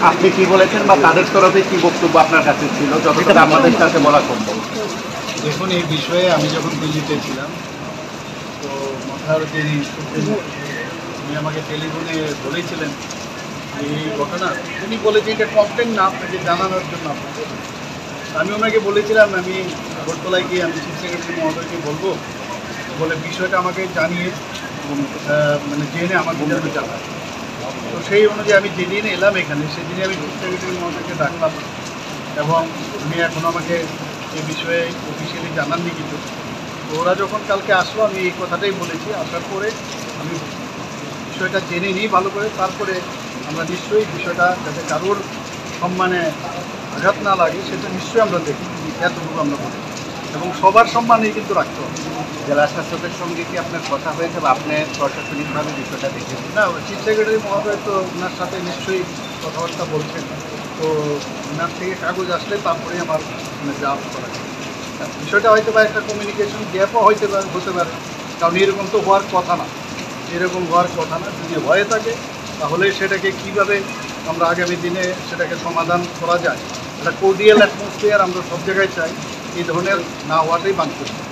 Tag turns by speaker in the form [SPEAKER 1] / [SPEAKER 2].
[SPEAKER 1] আপনি কি বলেছেন বা তাদের তরফে কি বক্তব্য আপনার কাছে ছিল যতক্ষণ আমাদের সাথে বলা সম্ভব?
[SPEAKER 2] দেখুন, এই বিষয়ে আমি যখন দিল্লিতে ছিলাম, তো মাথার যিনি উনি আমাকে টেলিফোনে বলেছিলেন যে এই ঘটনা, উনি বলেছেন এটা কমপ্লেন না, আপনাকে জানানোর জন্য আপনাকে। আমি ওনাকে বলেছিলাম আমি আগরতলায় গিয়ে আমি চিফ সেক্রেটারি মহোদয়কে বলবো, বলে বিষয়টা আমাকে জানিয়ে মানে জেনে আমাকে যেন জানায়। তো সেই অনুযায়ী আমি যেদিন এলাম এখানে, সেদিনই আমি চিফ সেক্রেটারি মহোদয়কে ডাকলাম এবং উনি এখন আমাকে এই বিষয়ে অফিসিয়ালি জানাননি কিছু। তো ওরা যখন কালকে আসলো আমি এই কথাটাই বলেছি, আসার পরে আমি বিষয়টা জেনে নিই ভালো করে, তারপরে আমরা নিশ্চয়ই বিষয়টা যাতে কারোর সম্মানে আঘাত না লাগে সেটা নিশ্চয়ই আমরা দেখি, এতটুকু আমরা বলি এবং সবার সম্মানেই কিন্তু রাখতে হবে।
[SPEAKER 1] জেলা শাসকের সঙ্গে কি আপনার কথা হয়েছে বা আপনি প্রশাসনিকভাবে বিষয়টা দেখেছেন?
[SPEAKER 2] না, চিফ সেক্রেটারি মহোদয় তো ওনার সাথে নিশ্চয়ই কথাবার্তা বলছেন, তো ওনার থেকে কাগজ আসলে তারপরে আমার মানে যা করা যায়। বিষয়টা হয়তো বা একটা কমিউনিকেশন গ্যাপও হতে পারে, কারণ এরকম তো হওয়ার কথা না, এরকম হওয়ার কথা না। যদি হয়ে থাকে তাহলে সেটাকে কিভাবে আমরা আগামী দিনে সেটাকে সমাধান করা যায়, একটা কোর্ডিয়াল অ্যাটমসফিয়ার আমরা সব জায়গায় চাই, এই ধরনের না হওয়াটাই বাঞ্ছনীয়।